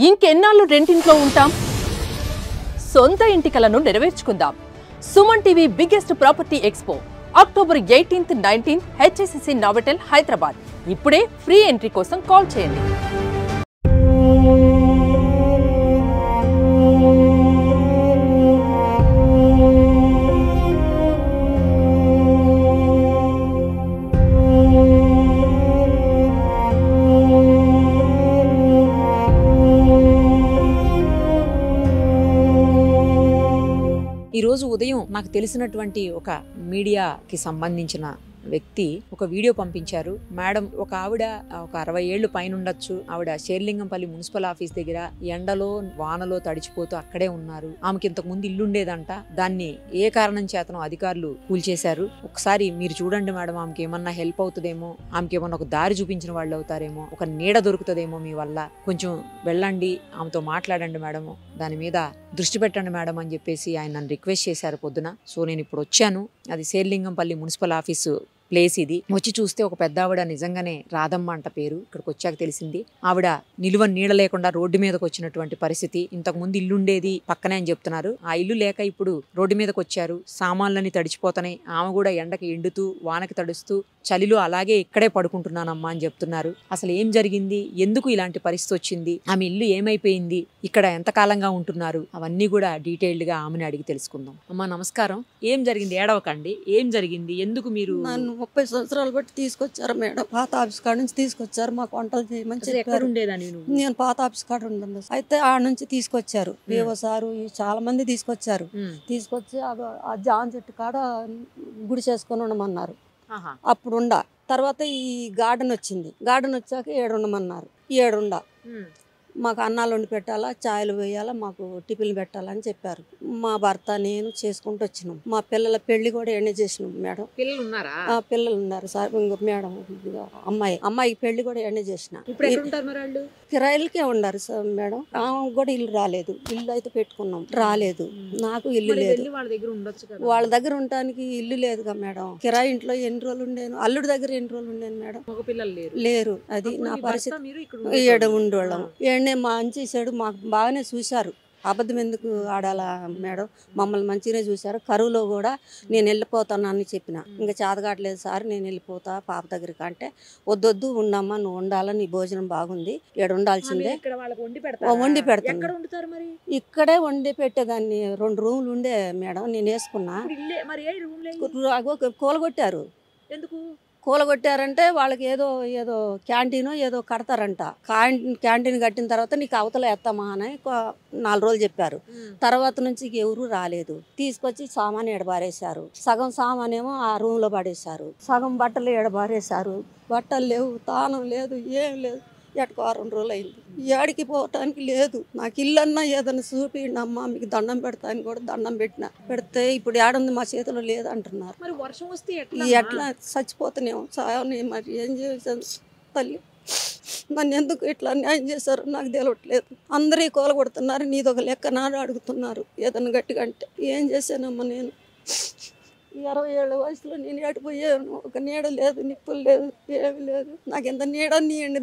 ఇంకెన్నాళ్ళు రెంటింట్లో ఉంటాం? సొంత ఇంటి కలను నెరవేర్చుకుందాం. Suman TV biggest property expo October 18th, 19th HSCC Novotel Hyderabad. ఇప్పుడే ఫ్రీ ఎంట్రీ కోసం కాల్ చేయండి. ఈ రోజు ఉదయం నాకు తెలిసినటువంటి ఒక మీడియాకి సంబంధించిన వ్యక్తి ఒక వీడియో పంపించారు. మేడం, ఒక ఆవిడ ఒక 60 ఏళ్ళు పైన ఉండొచ్చు. ఆవిడ షేర్లింగంపల్లి మున్సిపల్ ఆఫీస్ దగ్గర ఎండలో వానలో తడిచిపోతూ అక్కడే ఉన్నారు. ఆమెకి ఇంతకు ముందు ఇల్లు ఉండేదంట. దాన్ని ఏ కారణం చేతనో అధికారులు కూల్చేశారు. ఒకసారి మీరు చూడండి మేడం, ఆమెకి ఏమన్నా హెల్ప్ అవుతుందేమో, ఆమెకి ఏమన్నా ఒక దారి చూపించిన వాళ్ళు అవుతారేమో, ఒక నీడ దొరుకుతుందేమో మీ వల్ల, కొంచెం వెళ్ళండి, ఆమెతో మాట్లాడండి మేడం, దాని మీద దృష్టి పెట్టండి మేడం అని చెప్పేసి ఆయన నన్ను రిక్వెస్ట్ చేశారు పొద్దున. సో నేను ఇప్పుడు వచ్చాను. అది షేర్లింగంపల్లి మున్సిపల్ ఆఫీసు ప్లేస్. ఇది వచ్చి చూస్తే ఒక పెద్ద ఆవిడ, నిజంగానే రాధమ్మ అంట పేరు, ఇక్కడికి వచ్చాక తెలిసింది. ఆవిడ నిలువ నీడ లేకుండా రోడ్డు మీదకి వచ్చినటువంటి పరిస్థితి. ఇంతకు ముందు ఇల్లు ఉండేది పక్కనే అని చెప్తున్నారు. ఆ ఇల్లు లేక ఇప్పుడు రోడ్డు మీదకి వచ్చారు. సామాన్లన్నీ తడిచిపోతున్నాయి. ఆమె కూడా ఎండకి ఎండుతూ వానకి తడుస్తూ చలిలో అలాగే ఇక్కడే పడుకుంటున్నానమ్మా అని చెప్తున్నారు. అసలు ఏం జరిగింది, ఎందుకు ఇలాంటి పరిస్థితి వచ్చింది, ఆమె ఇల్లు ఏమైపోయింది, ఇక్కడ ఎంతకాలంగా ఉంటున్నారు, అవన్నీ కూడా డీటెయిల్డ్ గా ఆమెను అడిగి తెలుసుకుందాం. అమ్మా నమస్కారం. ఏం జరిగింది, ఏడవకండి, ఏం జరిగింది, ఎందుకు మీరు? నన్ను 30 సంవత్సరాలు బట్టి తీసుకొచ్చారు మేడం. పాత ఆఫీస్ కాడ నుంచి తీసుకొచ్చారు. మాకు వంటలు చేయమని చెప్పారు. నేను పాత ఆఫీస్ కాడ ఉండను. అయితే ఆడ నుంచి తీసుకొచ్చారు. వేవో సారు చాలా మంది తీసుకొచ్చారు. తీసుకొచ్చి ఆ జాన్ చెట్టు కాడ గుడి చేసుకొని ఉండమన్నారు. అప్పుడు ఉండ తర్వాత ఈ గార్డెన్ వచ్చింది. గార్డెన్ వచ్చాక 7 ఉండమన్నారు. 7 ఉండ. మాకు అన్నాలు వండి పెట్టాలా, ఛాయలు వేయాలా, మాకు టిఫిన్లు పెట్టాలని చెప్పారు. మా భర్త నేను చేసుకుంటూ వచ్చినాం. మా పిల్లల పెళ్లి కూడా ఎండ చేసినాం మేడం. పిల్లలు ఉన్నారా? పిల్లలు ఉన్నారు సార్. ఇంకో మేడం అమ్మాయికి పెళ్లి కూడా ఎండ చేసిన. కిరాయిలకే ఉన్నారు సార్ మేడం. ఆమె కూడా ఇల్లు రాలేదు. ఇల్లు అయితే పెట్టుకున్నాం, రాలేదు. నాకు ఇల్లు లేదు. వాళ్ళ దగ్గర ఉండటానికి ఇల్లు లేదుగా మేడం. కిరాయి ఇంట్లో ఎన్ని రోజులు ఉండేను, అల్లుడి దగ్గర ఎన్ని రోజులు ఉండేను మేడం. లేరు. అది నా పరిస్థితి. ఏడు ఉండేవాళ్ళం. మంచి చెడు మాకు బాగానే చూశారు. అబద్ధం ఎందుకు ఆడాలా మేడం, మమ్మల్ని మంచిగానే చూశారు. కరువులో కూడా నేను వెళ్ళిపోతాను అని చెప్పిన. ఇంకా చేతగాట్లేదు సార్, నేను వెళ్ళిపోతా పాప దగ్గరికి అంటే, వద్దొద్దు ఉండమ్మా, నువ్వు ఉండాలా, నీ భోజనం బాగుంది, ఇక్కడ ఉండాల్సిందే. వండి పెడతాను. ఇక్కడే వండి పెట్టేదాన్ని. 2 రూములు ఉండే మేడం. నేను వేసుకున్నా. కూలగొట్టారు. ఎందుకు కూలగొట్టారంటే వాళ్ళకి ఏదో క్యాంటీన్ ఏదో కడతారంట. క్యాంటీన్ కట్టిన తర్వాత నీకు అవతల వేస్తామా అని 4 రోజులు చెప్పారు. తర్వాత నుంచి ఎవరు రాలేదు. తీసుకొచ్చి సామాన్ ఎడబారేశారు. సగం సామాన్ ఏమో ఆ రూమ్ లో పడేశారు. సగం బట్టలు ఎడబారేశారు. బట్టలు లేవు, తానం లేదు, ఏం లేదు. ఎట్టుకో 2 రోజులు అయింది. ఏడికి పోవటానికి లేదు. నాకు ఇల్లన్నా ఏదైనా చూపిండి అమ్మా, మీకు దండం పెడతా అని కూడా దండం పెడితే ఇప్పుడు ఏడుంది, మా చేతిలో లేదు అంటున్నారు. వర్షం వస్తే ఎట్లా చచ్చిపోతున్నాం సాయని. మరి ఏం చేశాను తల్లి, నన్ను ఎందుకు ఇట్లా న్యాయం చేశారు నాకు తెలియట్లేదు. అందరూ కూల కొడుతున్నారు, నీదొక లెక్క నాడు అడుగుతున్నారు ఏదైనా గట్టిగా అంటే. ఏం చేశానమ్మా నేను? 20 ఏళ్ళ వయసులో నేను ఏడిపోయాను. ఒక నీడ లేదు, నిప్పులు లేదు, ఏమి లేదు. నాకు ఎంత నీడ నీయండి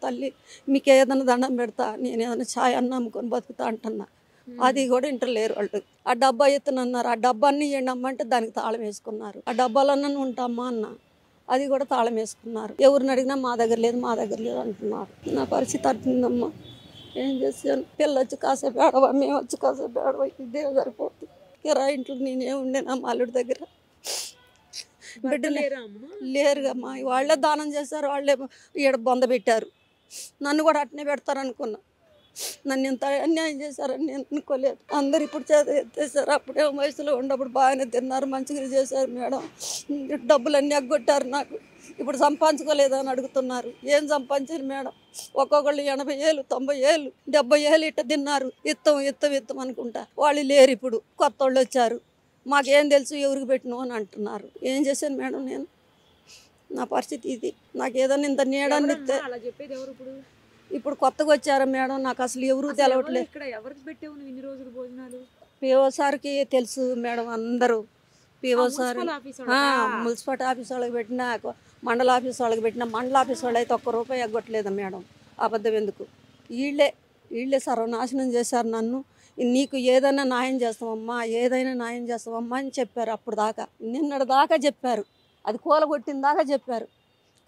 తల్లి, మీకు ఏదైనా దండం పెడతా, నేను ఏదైనా ఛాయ్ అన్న అమ్ముకొని బతుకుతా అంటున్నా. అది కూడా ఇంటలేరు వాళ్ళు. ఆ డబ్బా ఎత్తునన్నారు. ఆ డబ్బాన్ని ఇవ్వండి అమ్మంటే దానికి తాళం వేసుకున్నారు. ఆ డబ్బాలన్నా ఉంటామ్మా అన్న, అది కూడా తాళం వేసుకున్నారు. ఎవరిని అడిగినా మా దగ్గర లేదు, మా దగ్గర లేదు అంటున్నారు. నా పరిస్థితి అర్థిందమ్మా. ఏం చేశాను? పిల్ల వచ్చి కాసేపు ఏడవా, మేము వచ్చి కాసేపు ఏడవా, ఇదే సరిపోతుంది. కిరా ఇంట్లో నేనే ఉండేనా మా అల్లుడి దగ్గర. బిడ్డలు లేరుగమ్మా. వాళ్ళే దానం చేశారు, వాళ్ళే ఈడ బొంద పెట్టారు. నన్ను కూడా అట్నే పెడతారనుకున్నా. నన్ను ఎంత అన్యాయం చేశారని నేను అనుకోలేదు. అందరు ఇప్పుడు చేశారు. అప్పుడే వయసులో ఉన్నప్పుడు బాగానే తిన్నారు, మంచిగా చేశారు మేడం. డబ్బులన్నీ ఎగ్గొట్టారు నాకు. ఇప్పుడు సంపాదించుకోలేదని అడుగుతున్నారు. ఏం సంపాదించారు మేడం? ఒక్కొక్కళ్ళు 80 ఏళ్ళు, 90 ఏళ్ళు, 70 ఏళ్ళు ఇట్ట తిన్నారు. ఇత్తం అనుకుంటా. వాళ్ళు లేరు. ఇప్పుడు కొత్త వాళ్ళు వచ్చారు. మాకేం తెలుసు ఎవరికి పెట్టినో అని అంటున్నారు. ఏం చేశాను మేడం నేను? నా పరిస్థితి ఇది. నాకు ఏదైనా ఇంత నీడని ఇస్తే. ఇప్పుడు కొత్తగా వచ్చారా మేడం, నాకు అసలు ఎవరు తెలవట్లేదు. పిఓ సార్కి తెలుసు మేడం. అందరూ పిఓ సార్, మున్సిపల్ ఆఫీస్ వాళ్ళకి పెట్టినా, మండల ఆఫీస్ వాళ్ళకి పెట్టినా, మండల ఆఫీస్ వాళ్ళు అయితే 1 రూపాయి ఎగ్గొట్టలేదు మేడం. అబద్ధం ఎందుకు? వీళ్ళే వీళ్ళే సర్వనాశనం చేశారు నన్ను. నీకు ఏదైనా న్యాయం చేస్తామమ్మా, ఏదైనా న్యాయం చేస్తామమ్మా అని చెప్పారు. అప్పుడు దాకా నిన్నటి దాకా చెప్పారు, అది కూలగొట్టిన దాకా చెప్పారు.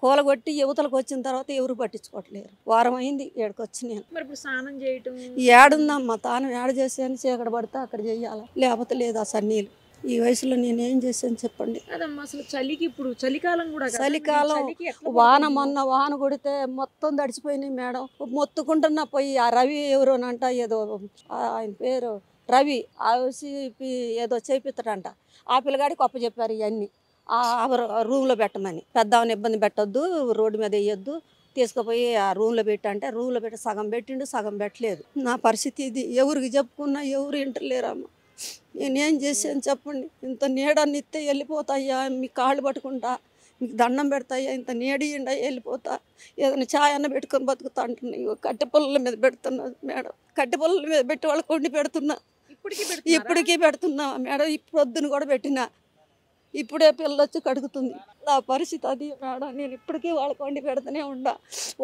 కూలగొట్టి యువతలకు వచ్చిన తర్వాత ఎవరు పట్టించుకోవట్లేరు. వారం అయింది ఏడకి వచ్చి నేను. మరి ఇప్పుడు స్నానం చేయటం ఏడుందమ్మా, తాను ఏడ చేసాను, చీకటి పడితే అక్కడ చెయ్యాలి, లేకపోతే లేదు ఆ సన్నీళ్ళు. ఈ వయసులో నేనేం చేశాను చెప్పండి. అదమ్మా అసలు చలికి ఇప్పుడు చలికాలం కూడా కదా, చలికాలం చలికి ఎట్లా వాన పడుతుంది? మొన్న వాన కొడితే మొత్తం తడిచిపోయినాయి మేడం. మొత్తుకుంటున్నా పోయి ఆ రవి ఎవరోనంట, ఏదో ఆయన పేరు రవి, ఆ వచ్చి ఏదో చేపిస్తాడంట. ఆ పిల్లగాడికి అప్పు చెప్పారు ఇవన్నీ ఆ రూమ్లో పెట్టమని. పెద్దవాని ఇబ్బంది పెట్టొద్దు, రోడ్డు మీద వేయొద్దు, తీసుకుపోయి ఆ రూమ్లో పెట్టంటే రూమ్లో పెట్టి సగం పెట్టిండు, సగం పెట్టలేదు. నా పరిస్థితి ఇది. ఎవరికి చెప్పుకున్నా ఎవరు వింటలేరమ్మా. నేనేం చేశాను చెప్పండి. ఇంత నీడని ఇస్తే వెళ్ళిపోతాయ్యా, మీ కాళ్ళు పట్టుకుంటా, మీకు దండం పెడతాయ్యా, ఇంత నీడియండా వెళ్ళిపోతా, ఏదైనా ఛాయ్ అన్న పెట్టుకొని బతుకుతా అంటున్నా. కట్టె పొల్లల మీద పెడుతున్నా మేడం, కట్టె పొల్లల మీద పెట్టి వాళ్ళకి వండి పెడుతున్నా. ఇప్పటికీ పెడుతున్నా మేడం, ఇప్పుడు పొద్దున కూడా పెట్టినా, ఇప్పుడే పిల్లలు వచ్చి కడుగుతుంది. నా పరిస్థితి అది మేడం. నేను ఇప్పటికీ వాళ్ళకి వండి పెడుతూనే ఉండా.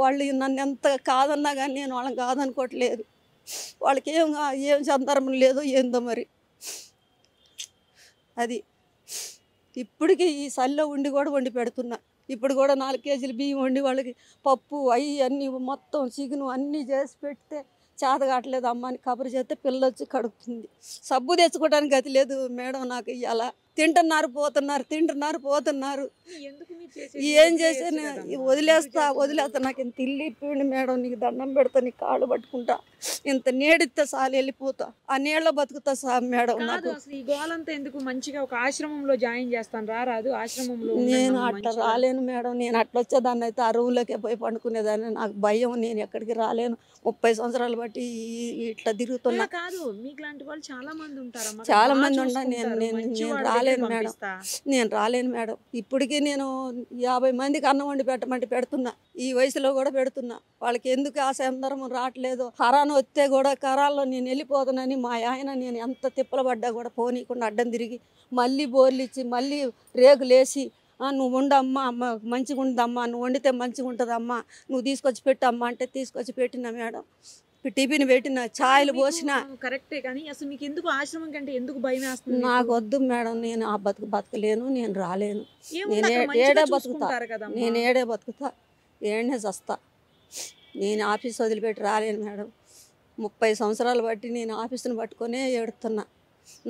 వాళ్ళు నన్ను ఎంత కాదన్నా కానీ నేను వాళ్ళని కాదనుకోవట్లేదు. వాళ్ళకి ఏం సందర్భం లేదో ఏందో మరి. అది ఇప్పటికీ ఈ చలిలో ఉండి కూడా వండి పెడుతున్నా. ఇప్పుడు కూడా 4 కేజీలు బియ్యం వండి వాళ్ళకి పప్పు అవి అన్నీ మొత్తం చికెను అన్నీ చేసి పెడితే చేత కావట్లేదు అమ్మ అని కబురు చేస్తే పిల్లలు వచ్చి కడుగుతుంది. సబ్బు తెచ్చుకోవడానికి గతి లేదు మేడం నాకు. ఇవాళ తింటున్నారు పోతున్నారు. ఏం చేసాను, వదిలేస్తా నాకు ఇంత ఇల్లు ఇప్పిండి మేడం, నీకు దండం పెడతా, నీ కాళ్ళు పట్టుకుంటా, ఇంత నీడిస్తే చాలు వెళ్ళిపోతా, ఆ నీళ్ళ బతుకుతా మేడం. నాకు ఈ గోలంతా ఎందుకు, మంచిగా ఒక ఆశ్రమంలో జాయిన్ చేస్తాను రారాదు, ఆశ్రమంలో నేను అట్లా రాలేను మేడం. నేను అట్లా వచ్చేదాన్ని అయితే ఆ రూమ్లోకే పోయి పండుకునేదాన్ని. నాకు భయం, నేను ఎక్కడికి రాలేను. 30 సంవత్సరాలు బట్టి ఇట్లా తిరుగుతున్నా. కాదు మీకు లాంటి వాళ్ళు చాలా మంది ఉంటారు, చాలా మంది ఉన్నా. నేను రాలేను మేడం, నేను రాలేను మేడం. ఇప్పటికీ నేను 50 మందికి అన్నం వండి పెట్టమంటే పెడుతున్నా. ఈ వయసులో కూడా పెడుతున్నా. వాళ్ళకి ఎందుకు ఆ సందర్భం రావట్లేదు. కరాను వస్తే కూడా కరాల్లో నేను వెళ్ళిపోతానని మా ఆయన నేను ఎంత తిప్పలు పడ్డా కూడా పోనీకుండా అడ్డం తిరిగి మళ్ళీ బోర్లు ఇచ్చి మళ్ళీ రేకులేసి నువ్వు ఉండమ్మా, అమ్మ మంచిగా ఉండదమ్మా, నువ్వు వండితే మంచిగా ఉంటుందమ్మా, నువ్వు తీసుకొచ్చి పెట్టమ్మా అంటే తీసుకొచ్చి పెట్టినా మేడం. టిఫిన్ పెట్టిన, ఛాయలు పోసిన. కరెక్టే, కానీ అసలు మీకు ఎందుకు ఆశ్రమం కంటే ఎందుకు భయం వేస్తుంది? నాకు వద్దు మేడం, నేను ఆ బతకలేను, నేను రాలేను. నేను ఏడే బతుకుతా, ఏడే చస్తా. నేను ఆఫీస్ వదిలిపెట్టి రాలేను మేడం. 30 సంవత్సరాలు బట్టి నేను ఆఫీసుని పట్టుకొనే ఏడుతున్నా.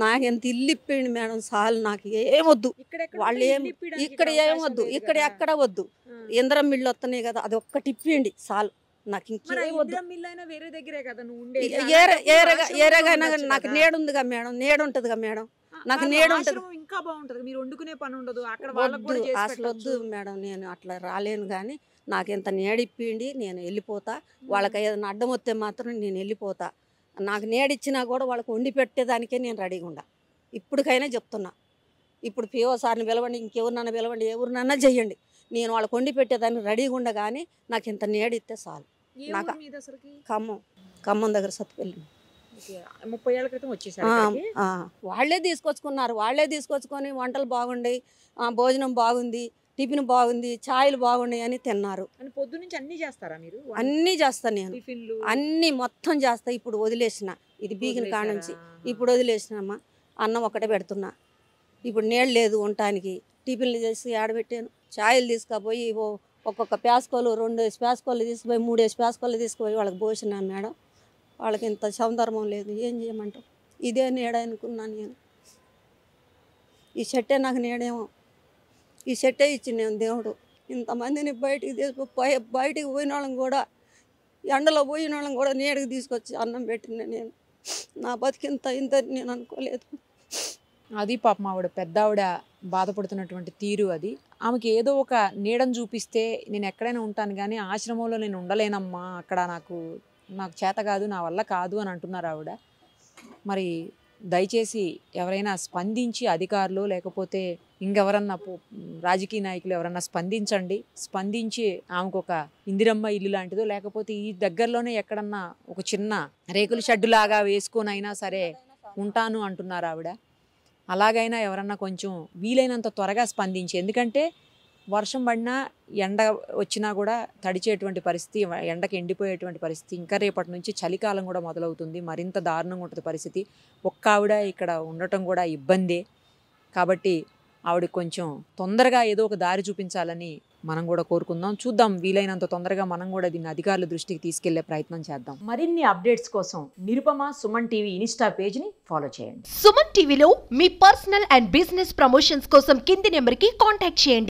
నాకు ఎంత ఇల్లు ఇప్పిండి మేడం చాలు, నాకు ఏమొద్దు. వాళ్ళు ఇక్కడ ఏమొద్దు, ఇక్కడ ఎక్కడ వద్దు. ఇంద్రం మిల్లు వస్తున్నాయి కదా, అది ఒక్కటి ఇప్పిండి చాలు. నాకు ఇంకేమొద్దు. ఏరగా నాకు నీడ ఉందిగా మేడం, నీడ ఉంటుందిగా మేడం, నాకు నీడ ఉంటుంది. ఇంకా బాగుంటుంది, మీరు వండుకునే పని ఉండదు అక్కడ. అసలు వద్దు మేడం, నేను అట్లా రాలేను. కానీ నాకు ఎంత నీడిప్పిండి, నేను వెళ్ళిపోతా. వాళ్ళకి ఏదైనా అడ్డం వస్తే మాత్రం నేను వెళ్ళిపోతా. నాకు నీడిచ్చినా కూడా వాళ్ళకి వండి పెట్టేదానికే నేను రెడీగా ఉండా. ఇప్పటికైనా చెప్తున్నా. ఇప్పుడు పిఓ సార్ని పిలవండి, ఇంకెవరినన్నా పిలవండి, ఎవరినన్నా చెయ్యండి, నేను వాళ్ళకి వండి పెట్టేదాన్ని రెడీగా ఉండ. కానీ నాకు ఇంత నీడిస్తే చాలు. నాకు ఖమ్మం దగ్గర సత్తుపల్లి. 30 ఏళ్ల క్రితం వచ్చేసారు. వాళ్ళే తీసుకొచ్చుకున్నారు. వాళ్ళే తీసుకొచ్చుకొని వంటలు బాగుండి, భోజనం బాగుంది, టిఫిన్ బాగుంది, ఛాయలు బాగున్నాయి అని తిన్నారు. పొద్దు నుంచి అన్ని చేస్తారా మీరు? అన్నీ చేస్తాను నేను, అన్నీ మొత్తం చేస్తా. ఇప్పుడు వదిలేసిన, ఇది బీగిన కాడ నుంచి ఇప్పుడు వదిలేసినమ్మా. అన్నం ఒకటే పెడుతున్నా. ఇప్పుడు నీళ్ళు లేదు ఉండటానికి. టిఫిన్లు చేసి ఆడబెట్టాను. ఛాయలు తీసుకుపోయి ఒక్కొక్క ప్యాస్కోలు 2 ప్యాస్కోలు తీసుకుపోయి 3 ప్యాస్కోలు తీసుకుపోయి వాళ్ళకి పోసిన మేడం. వాళ్ళకి ఇంత సౌందర్యం లేదు, ఏం చేయమంటావు. ఇదే నీడ అనుకున్నాను నేను. ఈ చెట్టే నాకు నీడేమో, ఈ చెట్టే ఇచ్చింది దేవుడు. ఇంతమందిని బయటికి పోయిన వాళ్ళని కూడా, ఎండలో పోయిన వాళ్ళని కూడా నీడకి తీసుకొచ్చి అన్నం పెట్టిన నేను. నా బతికింత ఇంత నేను అనుకోలేదు. అది పాపం ఆవిడ పెద్ద ఆవిడ బాధపడుతున్నటువంటి తీరు అది. ఆమెకి ఏదో ఒక నీడను చూపిస్తే నేను ఎక్కడైనా ఉంటాను, కానీ ఆశ్రమంలో నేను ఉండలేనమ్మా, అక్కడ నాకు చేత కాదు, నా వల్ల కాదు అని అంటున్నారు ఆవిడ. మరి దయచేసి ఎవరైనా స్పందించి, అధికారులు లేకపోతే ఇంకెవరన్నా రాజకీయ నాయకులు ఎవరన్నా స్పందించి ఆమెకు ఒక ఇందిరమ్మ ఇల్లు లాంటిదో, లేకపోతే ఈ దగ్గరలోనే ఎక్కడన్నా ఒక చిన్న రేకుల షెడ్డు లాగా వేసుకొని అయినా సరే ఉంటాను అంటున్నారు ఆవిడ. అలాగైనా ఎవరన్నా కొంచెం వీలైనంత త్వరగా స్పందించి, ఎందుకంటే వర్షం పడినా ఎండ వచ్చినా కూడా తడిచేటువంటి పరిస్థితి, ఎండకి ఎండిపోయేటువంటి పరిస్థితి. ఇంకా రేపటి నుంచి చలికాలం కూడా మొదలవుతుంది, మరింత దారుణంగా ఉంటుంది పరిస్థితి. ఒక్క ఆవిడ ఇక్కడ ఉండటం కూడా ఇబ్బందే. కాబట్టి ఆవిడ కొంచెం తొందరగా ఏదో ఒక దారి చూపించాలని మనం కూడా కోరుకుందాం. చూద్దాం, వీలైనంత తొందరగా మనం కూడా దీన్ని అధికారుల దృష్టికి తీసుకెళ్లే ప్రయత్నం చేద్దాం. మరిన్ని అప్డేట్స్ కోసం నిరుపమ సుమన్ టీవీ ఇన్స్టా పేజ్ని ఫాలో చేయండి. సుమన్ టీవీలో మీ పర్సనల్ అండ్ బిజినెస్ ప్రమోషన్స్ కోసం కింది నెంబర్కి కాంటాక్ట్ చేయండి.